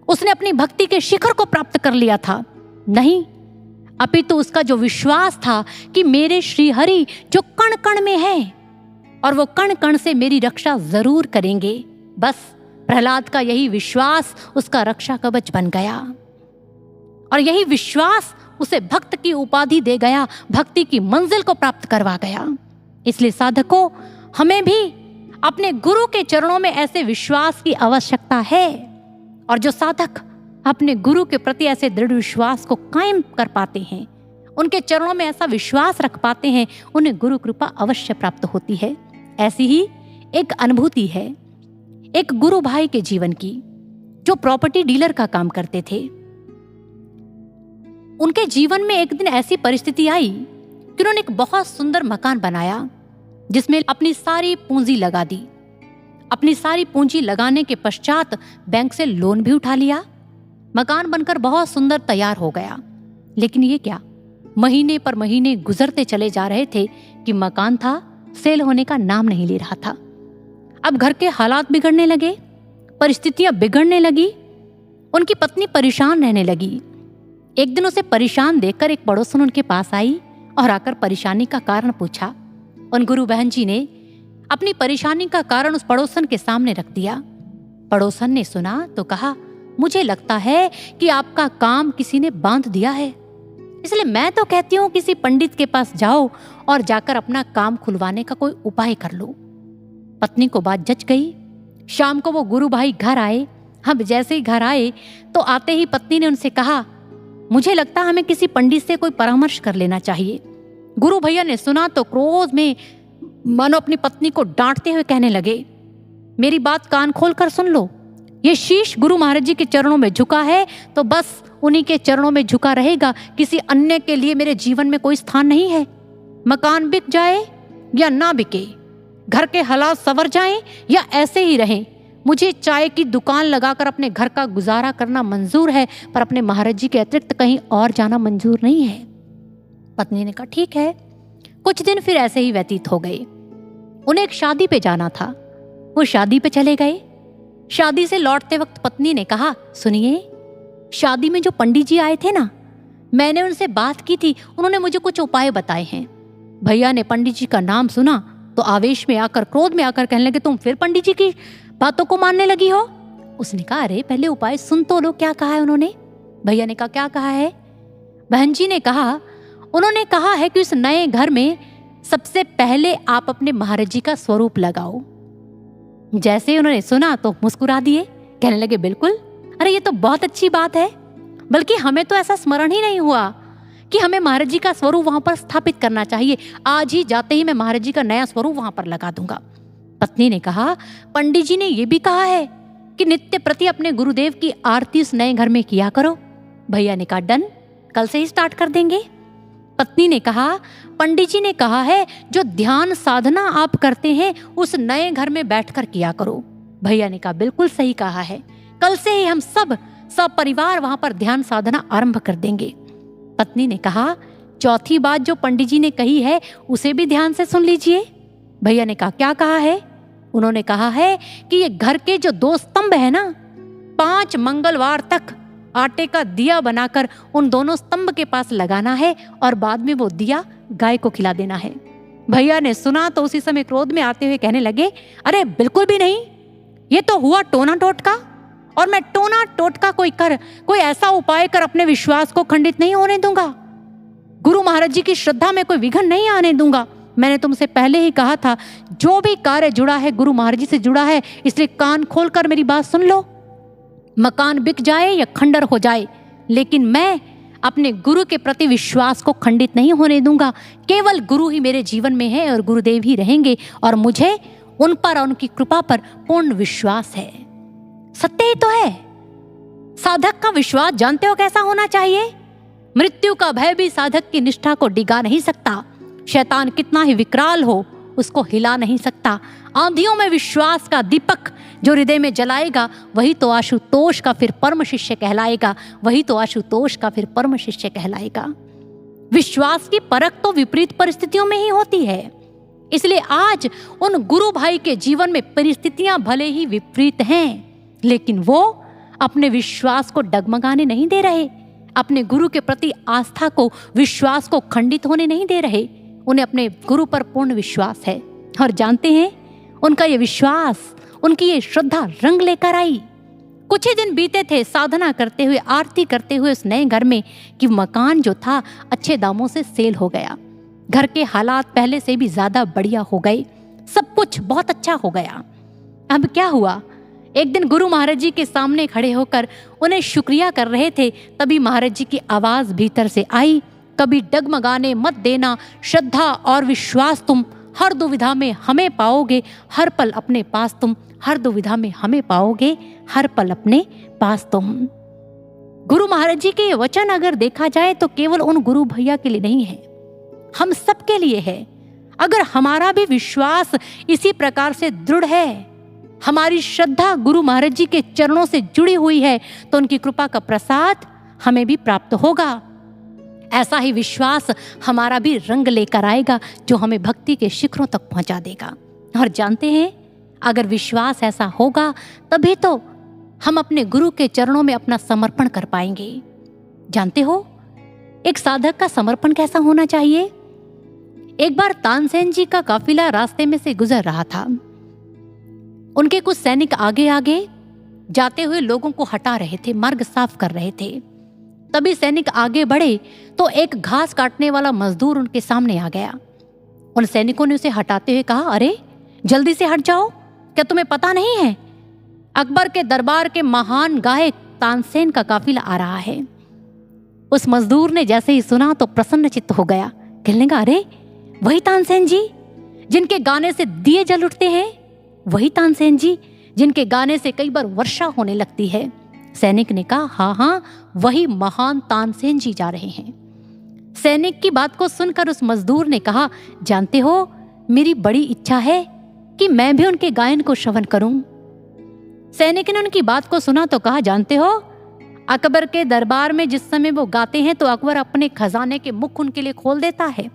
उसने अपनी भक्ति के शिखर को प्राप्त कर लिया था। नहीं, अपितु उसका जो विश्वास था कि मेरे श्री हरि जो कण कण में है और वो कण कण से मेरी रक्षा जरूर करेंगे, बस प्रहलाद का यही विश्वास उसका रक्षा कवच बन गया और यही विश्वास उसे भक्त की उपाधि दे गया, भक्ति की मंजिल को प्राप्त करवा गया। इसलिए साधकों, हमें भी अपने गुरु के चरणों में ऐसे विश्वास की आवश्यकता है, और जो साधक अपने गुरु के प्रति ऐसे दृढ़ विश्वास को कायम कर पाते हैं, उनके चरणों में ऐसा विश्वास रख पाते हैं, उन्हें गुरु कृपा अवश्य प्राप्त होती है। ऐसी ही एक अनुभूति है एक गुरु भाई के जीवन की, जो प्रॉपर्टी डीलर का काम करते थे। उनके जीवन में एक दिन ऐसी परिस्थिति आई कि उन्होंने एक बहुत सुंदर मकान बनाया, जिसमें अपनी सारी पूंजी लगा दी। अपनी सारी पूंजी लगाने के पश्चात बैंक से लोन भी उठा लिया। मकान बनकर बहुत सुंदर तैयार हो गया, लेकिन ये क्या, महीने पर महीने गुजरते चले जा रहे थे कि मकान था सेल होने का नाम नहीं ले रहा था। अब घर के हालात बिगड़ने लगे, परिस्थितियां बिगड़ने लगी, उनकी पत्नी परेशान रहने लगी। एक दिन उसे परेशान देखकर एक पड़ोसन उनके पास आई और आकर परेशानी का कारण पूछा। उन गुरु बहन जी ने अपनी परेशानी का कारण उस पड़ोसन के सामने रख दिया। पड़ोसन ने सुना तो कहा, मुझे लगता है कि आपका काम किसी ने बांध दिया है, इसलिए मैं तो कहती हूँ किसी पंडित के पास जाओ और जाकर अपना काम खुलवाने का कोई उपाय कर लो। पत्नी को बात जच गई। शाम को वो गुरु भाई घर आए। हम जैसे ही घर आए तो आते ही पत्नी ने उनसे कहा, मुझे लगता है हमें किसी पंडित से कोई परामर्श कर लेना चाहिए। गुरु भैया ने सुना तो क्रोध में मानो अपनी पत्नी को डांटते हुए कहने लगे, मेरी बात कान खोल कर सुन लो, ये शीश गुरु महाराज जी के चरणों में झुका है तो बस उन्हीं के चरणों में झुका रहेगा, किसी अन्य के लिए मेरे जीवन में कोई स्थान नहीं है। मकान बिक जाए या ना बिके, घर के हालात संवर जाएं या ऐसे ही रहें, मुझे चाय की दुकान लगाकर अपने घर का गुजारा करना मंजूर है, पर अपने महाराज जी के अतिरिक्त कहीं और जाना मंजूर नहीं है। पत्नी ने कहा, ठीक है। कुछ दिन फिर ऐसे ही व्यतीत हो गए। उन्हें एक शादी पे जाना था, वो शादी पे चले गए। शादी से लौटते वक्त पत्नी ने कहा, सुनिए, शादी में जो पंडित जी आए थे ना, मैंने उनसे बात की थी, उन्होंने मुझे कुछ उपाय बताए हैं। भैया ने पंडित जी का नाम सुना तो आवेश में आकर, क्रोध में आकर कहने लगे, तुम फिर पंडित जी की बातों को मानने लगी हो। उसने कहा, अरे पहले उपाय सुन तो लो, क्या कहा है उन्होंने। भैया ने कहा, क्या कहा है। बहन जी ने कहा, उन्होंने कहा है कि उस नए घर में सबसे पहले आप अपने महाराज जी का स्वरूप लगाओ। जैसे ही उन्होंने सुना तो मुस्कुरा दिए, कहने लगे, बिल्कुल, अरे ये तो बहुत अच्छी बात है, बल्कि हमें तो ऐसा स्मरण ही नहीं हुआ कि हमें महाराज जी का स्वरूप वहां पर स्थापित करना चाहिए। आज ही जाते ही मैं महाराज जी का नया स्वरूप वहां पर लगा दूंगा। पत्नी ने कहा, पंडित जी ने यह भी कहा है कि नित्य प्रति अपने गुरुदेव की आरती उस नए घर में किया करो। भैया ने कहा, डन, कल से ही स्टार्ट कर देंगे। पत्नी ने कहा, पंडित जी ने कहा है जो ध्यान साधना आप करते हैं उस नए घर में बैठकर किया करो। भैया ने कहा, बिल्कुल सही कहा है, कल से ही हम सब परिवार वहां पर ध्यान साधना आरंभ कर देंगे। पत्नी ने कहा, चौथी बात जो पंडित जी ने कही है उसे भी ध्यान से सुन लीजिए। भैया ने कहा, क्या कहा है। उन्होंने कहा है कि ये घर के जो 2 स्तंभ है ना, 5 मंगलवार तक आटे का दिया बनाकर उन दोनों स्तंभ के पास लगाना है और बाद में वो दिया गाय को खिला देना है। भैया ने सुना तो उसी समय क्रोध में आते हुए कहने लगे, अरे बिल्कुल भी नहीं, ये तो हुआ टोना टोटका, और मैं टोना टोटका कोई ऐसा उपाय कर अपने विश्वास को खंडित नहीं होने दूंगा। गुरु महाराज जी की श्रद्धा में कोई विघ्न नहीं आने दूंगा। मैंने तुमसे पहले ही कहा था, जो भी कार्य जुड़ा है गुरु महाराज जी से जुड़ा है, इसलिए कान खोलकर मेरी बात सुन लो। मकान बिक जाए या खंडर हो जाए, लेकिन मैं अपने गुरु के प्रति विश्वास को खंडित नहीं होने दूंगा। केवल गुरु ही मेरे जीवन में है और गुरुदेव ही रहेंगे, और मुझे उन पर और उनकी कृपा पर पूर्ण विश्वास है। सत्य ही तो है। साधक का विश्वास जानते हो कैसा होना चाहिए। मृत्यु का भय भी साधक की निष्ठा को डिगा नहीं सकता। शैतान कितना ही विकराल हो, उसको हिला नहीं सकता। आंधियों में विश्वास का दीपक जो हृदय में जलाएगा, वही तो आशुतोष का फिर परम शिष्य कहलाएगा। वही तो आशुतोष का फिर परम शिष्य कहलाएगा। विश्वास की परख तो विपरीत परिस्थितियों में ही होती है। इसलिए आज उन गुरु भाई के जीवन में परिस्थितियां भले ही विपरीत हैं, लेकिन वो अपने विश्वास को डगमगाने नहीं दे रहे। अपने गुरु के प्रति आस्था को, विश्वास को खंडित होने नहीं दे रहे। उन्हें अपने गुरु पर पूर्ण विश्वास है, और जानते हैं उनका ये विश्वास, उनकी ये श्रद्धा रंग लेकर आई। कुछ ही दिन बीते थे साधना करते हुए, आरती करते हुए उस नए घर में, कि मकान जो था अच्छे दामों से सेल हो गया। घर के हालात पहले से भी ज्यादा बढ़िया हो गए, सब कुछ बहुत अच्छा हो गया। अब क्या हुआ, एक दिन गुरु महाराज जी के सामने खड़े होकर उन्हें शुक्रिया कर रहे थे, तभी महाराज जी की आवाज भीतर से आई, कभी डगमगाने मत देना, श्रद्धा और विश्वास तुम हर दुविधा में हमें पाओगे, हर पल अपने पास तुम, हर दुविधा में हमें पाओगे, हर पल अपने पास तुम। गुरु महाराज जी के ये वचन अगर देखा जाए तो केवल उन गुरु भैया के लिए नहीं है, हम सब के लिए है। अगर हमारा भी विश्वास इसी प्रकार से दृढ़ है, हमारी श्रद्धा गुरु महाराज जी के चरणों से जुड़ी हुई है, तो उनकी कृपा का प्रसाद हमें भी प्राप्त होगा। ऐसा ही विश्वास हमारा भी रंग लेकर आएगा, जो हमें भक्ति के शिखरों तक पहुंचा देगा। और जानते हैं, अगर विश्वास ऐसा होगा तभी तो हम अपने गुरु के चरणों में अपना समर्पण कर पाएंगे। जानते हो एक साधक का समर्पण कैसा होना चाहिए। एक बार तानसेन जी का काफिला रास्ते में से गुजर रहा था। उनके कुछ सैनिक आगे आगे जाते हुए लोगों को हटा रहे थे, मार्ग साफ कर रहे थे। तभी सैनिक आगे बढ़े तो एक घास काटने वाला मजदूर उनके सामने आ गया। उन सैनिकों ने उसे हटाते हुए कहा, अरे जल्दी से हट जाओ, क्या तुम्हें पता नहीं है अकबर के दरबार के महान गायक तानसेन का काफिला आ रहा है। उस मजदूर ने जैसे ही सुना तो प्रसन्नचित्त हो गया, कहने लगा, अरे वही तानसेन जी जिनके गाने से दिए जल उठते हैं, वही तानसेन जी जिनके गाने से कई बार वर्षा होने लगती है। सैनिक ने कहा, हाँ हाँ, वही महान तानसेन जी जा रहे हैं। सैनिक की बात को सुनकर उस मजदूर ने कहा, जानते हो मेरी बड़ी इच्छा है कि मैं भी उनके गायन को श्रवण करूं। सैनिक ने उनकी बात को सुना तो कहा, जानते हो अकबर के दरबार में जिस समय वो गाते हैं तो अकबर अपने खजाने के मुख उनके लिए खोल देता है।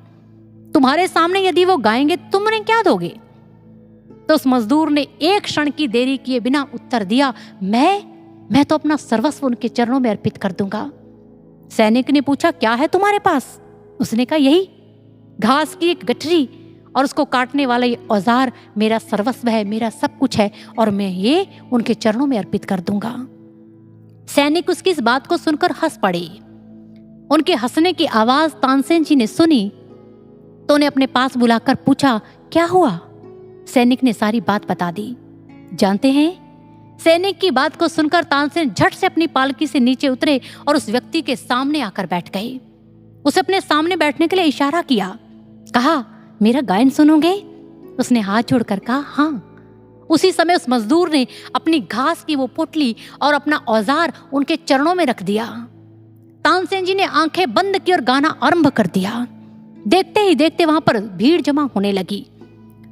तुम्हारे सामने यदि वो गाएंगे तुम उन्हें क्या दोगे? तो उस मजदूर ने एक क्षण की देरी किए बिना उत्तर दिया, मैं तो अपना सर्वस्व उनके चरणों में अर्पित कर दूंगा। सैनिक ने पूछा, क्या है तुम्हारे पास? उसने कहा, यही घास की एक गठरी और उसको काटने वाला ये औजार मेरा सर्वस्व है, मेरा सब कुछ है और मैं ये उनके चरणों में अर्पित कर दूंगा। सैनिक उसकी इस बात को सुनकर हंस पड़े। उनके हंसने की आवाज तानसेन जी ने सुनी तो उन्हें अपने पास बुलाकर पूछा, क्या हुआ? सैनिक ने सारी बात बता दी। जानते हैं, सैनिक की बात को सुनकर तानसेन झट से अपनी पालकी से नीचे उतरे और उस व्यक्ति के सामने आकर बैठ गए। उसे अपने सामने बैठने के लिए इशारा किया, कहा, मेरा गायन सुनोगे? उसने हाथ जोड़कर कहा, हाँ। उसी समय उस मजदूर ने अपनी घास की वो पोटली और अपना औजार उनके चरणों में रख दिया। तानसेन जी ने आंखें बंद की और गाना आरंभ कर दिया। देखते ही देखते वहां पर भीड़ जमा होने लगी।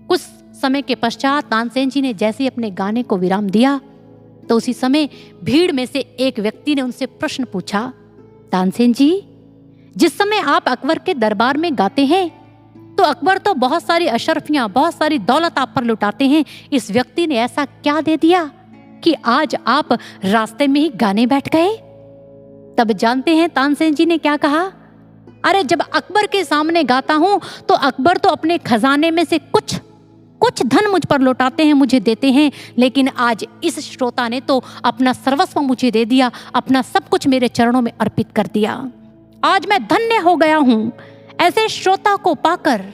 कुछ समय के पश्चात तानसेन जी ने जैसे ही अपने गाने को विराम दिया तो उसी समय भीड़ में से एक व्यक्ति ने उनसे प्रश्न पूछा, तानसेन जी, जिस समय आप अकबर के दरबार में गाते हैं तो अकबर तो बहुत सारी अशरफियां, बहुत सारी दौलत आप पर लुटाते हैं। इस व्यक्ति ने ऐसा क्या दे दिया कि आज आप रास्ते में ही गाने बैठ गए? तब जानते हैं तानसेन जी ने क्या कहा, अरे जब अकबर के सामने गाता हूं तो अकबर तो अपने खजाने में से कुछ धन मुझ पर लौटाते हैं, मुझे देते हैं, लेकिन आज इस श्रोता ने तो अपना सर्वस्व मुझे दे दिया, अपना सब कुछ मेरे चरणों में अर्पित कर दिया। आज मैं धन्य हो गया हूं ऐसे श्रोता को पाकर।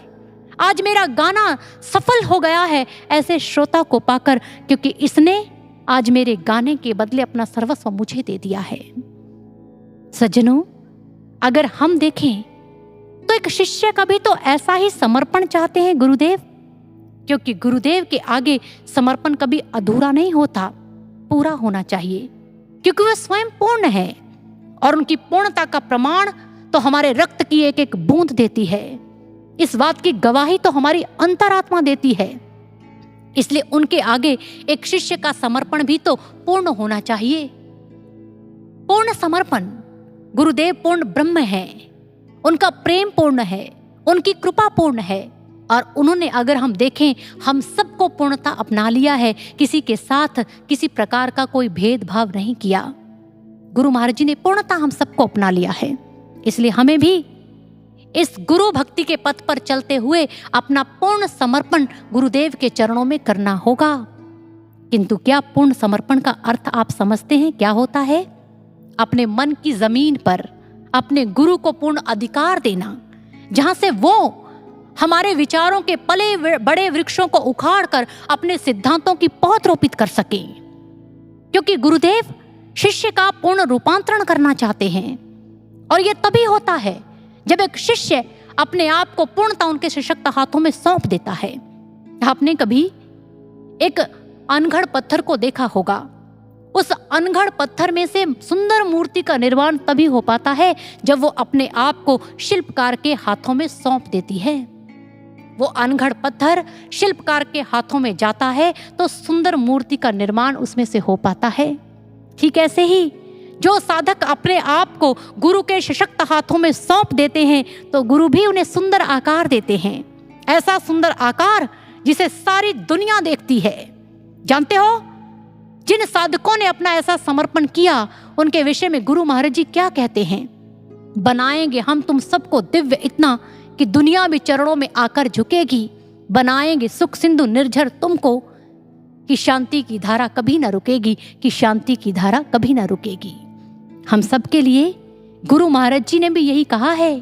आज मेरा गाना सफल हो गया है ऐसे श्रोता को पाकर, क्योंकि इसने आज मेरे गाने के बदले अपना सर्वस्व मुझे दे दिया है। सज्जनों, अगर हम देखें तो एक शिष्य का भी तो ऐसा ही समर्पण चाहते हैं गुरुदेव, क्योंकि गुरुदेव के आगे समर्पण कभी अधूरा नहीं होता, पूरा होना चाहिए, क्योंकि वे स्वयं पूर्ण है और उनकी पूर्णता का प्रमाण तो हमारे रक्त की एक एक बूंद देती है। इस बात की गवाही तो हमारी अंतरात्मा देती है। इसलिए उनके आगे एक शिष्य का समर्पण भी तो पूर्ण होना चाहिए। पूर्ण समर्पण, गुरुदेव पूर्ण ब्रह्म है, उनका प्रेम पूर्ण है, उनकी कृपा पूर्ण है और उन्होंने, अगर हम देखें, हम सबको पूर्णता अपना लिया है, किसी के साथ किसी प्रकार का कोई भेदभाव नहीं किया। गुरु महाराज जी ने पूर्णता हम सबको अपना लिया है। इसलिए हमें भी इस गुरु भक्ति के पथ पर चलते हुए अपना पूर्ण समर्पण गुरुदेव के चरणों में करना होगा। किंतु क्या पूर्ण समर्पण का अर्थ आप समझते हैं क्या होता है? अपने मन की जमीन पर अपने गुरु को पूर्ण अधिकार देना, जहां से वो हमारे विचारों के पले बड़े वृक्षों को उखाड़ कर अपने सिद्धांतों की पौध रोपित कर सके। क्योंकि गुरुदेव शिष्य का पूर्ण रूपांतरण करना चाहते हैं और यह तभी होता है जब एक शिष्य अपने आप को पूर्णता उनके सशक्त हाथों में सौंप देता है। आपने कभी एक अनगढ़ पत्थर को देखा होगा। उस अनगढ़ पत्थर में से सुंदर मूर्ति का निर्माण तभी हो पाता है जब वो अपने आप को शिल्पकार के हाथों में सौंप देती है। वो अनगढ़ पत्थर शिल्पकार के हाथों में जाता है तो सुंदर मूर्ति का निर्माण उसमें से हो पाता है। ठीक ऐसे ही जो साधक अपने आप को गुरु के सशक्त हाथों में सौंप देते हैं तो गुरु भी उन्हें सुंदर आकार देते हैं, ऐसा सुंदर आकार जिसे सारी दुनिया देखती है। जानते हो, जिन साधकों ने अपना ऐसा समर्पण किया उनके विषय में गुरु महाराज जी क्या कहते हैं? बनाएंगे हम तुम सबको दिव्य इतना कि दुनिया भी चरणों में आकर झुकेगी, बनाएंगे सुख सिंधु निर्झर तुमको कि शांति की धारा कभी ना रुकेगी, कि शांति की धारा कभी ना रुकेगी। हम सब के लिए गुरु महाराज जी ने भी यही कहा है।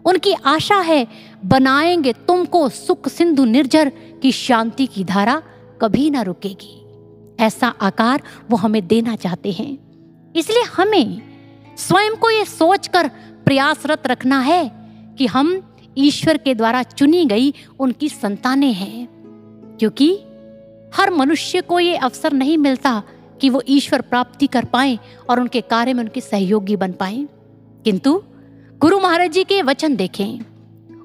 उनकी आशा है, बनाएंगे तुमको सुख सिंधु निर्जर, कि शांति की धारा कभी ना रुकेगी। ऐसा आकार वो हमें देना चाहते हैं। इसलिए हमें स्वयं को ये सोचकर प्रयासरत रखना है कि हम ईश्वर के द्वारा चुनी गई उनकी संतानें हैं, क्योंकि हर मनुष्य को ये अवसर नहीं मिलता कि वो ईश्वर प्राप्ति कर पाए और उनके कार्य में उनके सहयोगी बन पाए। किंतु गुरु महाराज जी के वचन देखें,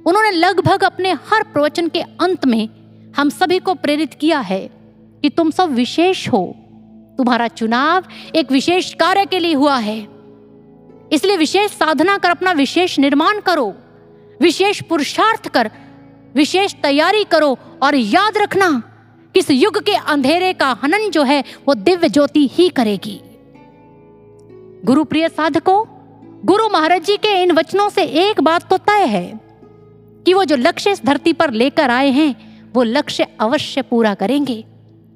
उन्होंने लगभग अपने हर प्रवचन के अंत में हम सभी को प्रेरित किया है कि तुम सब विशेष हो, तुम्हारा चुनाव एक विशेष कार्य के लिए हुआ है, इसलिए विशेष साधना कर अपना विशेष निर्माण करो, विशेष पुरुषार्थ कर, विशेष तैयारी करो, और याद रखना कि इस युग के अंधेरे का हनन जो है वो दिव्य ज्योति ही करेगी। गुरु प्रिय साधकों, गुरु महाराज जी के इन वचनों से एक बात तो तय है कि वो जो लक्ष्य इस धरती पर लेकर आए हैं वो लक्ष्य अवश्य पूरा करेंगे।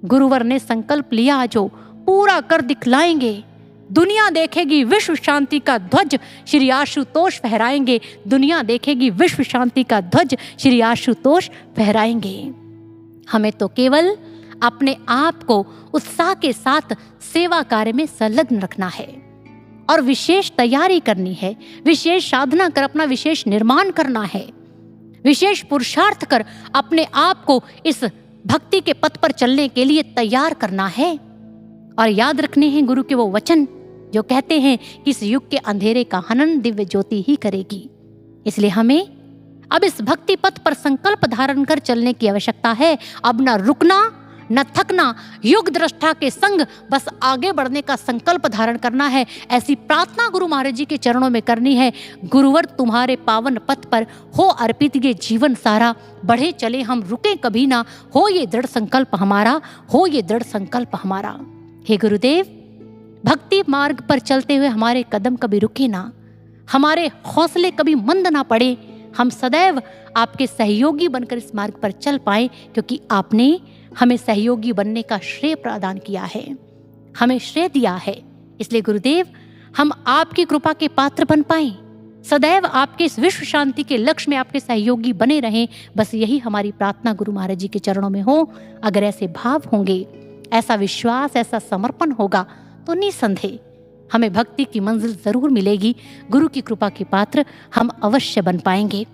गुरुवर ने संकल्प लिया जो पूरा कर दिखलाएंगे। दुनिया देखेगी विश्व शांति का ध्वज श्री आशुतोष फहराएंगे, दुनिया देखेगी विश्व शांति का ध्वज श्री आशुतोष फहराएंगे। हमें तो केवल अपने आप को उत्साह के साथ सेवा कार्य में संलग्न रखना है और विशेष तैयारी करनी है, विशेष साधना कर अपना विशेष निर्माण करना है, विशेष पुरुषार्थ कर अपने आप को इस भक्ति के पथ पर चलने के लिए तैयार करना है। और याद रखने हैं गुरु के वो वचन जो कहते हैं कि इस युग के अंधेरे का हनन दिव्य ज्योति ही करेगी। इसलिए हमें अब इस भक्ति पथ पर संकल्प धारण कर चलने की आवश्यकता है। अब न रुकना न थकना, युग दृष्टा के संग बस आगे बढ़ने का संकल्प धारण करना है। ऐसी प्रार्थना गुरु महाराज जी के चरणों में करनी है। गुरुवर तुम्हारे पावन पथ पर हो अर्पित ये जीवन सारा, बढ़े चले हम रुके कभी ना, हो ये दृढ़ संकल्प हमारा, हो ये दृढ़ संकल्प हमारा। हे गुरुदेव, भक्ति मार्ग पर चलते हुए हमारे कदम कभी रुके ना, हमारे हौसले कभी मंद ना पड़े, हम सदैव आपके सहयोगी बनकर इस मार्ग पर चल पाए, क्योंकि आपने हमें सहयोगी बनने का श्रेय प्रदान किया है, हमें श्रेय दिया है। इसलिए गुरुदेव, हम आपकी कृपा के पात्र बन पाए, सदैव आपके इस विश्व शांति के लक्ष्य में आपके सहयोगी बने रहें। बस यही हमारी प्रार्थना गुरु महाराज जी के चरणों में हो। अगर ऐसे भाव होंगे, ऐसा विश्वास, ऐसा समर्पण होगा तो निसंदेह हमें भक्ति की मंजिल जरूर मिलेगी। गुरु की कृपा के पात्र हम अवश्य बन पाएंगे।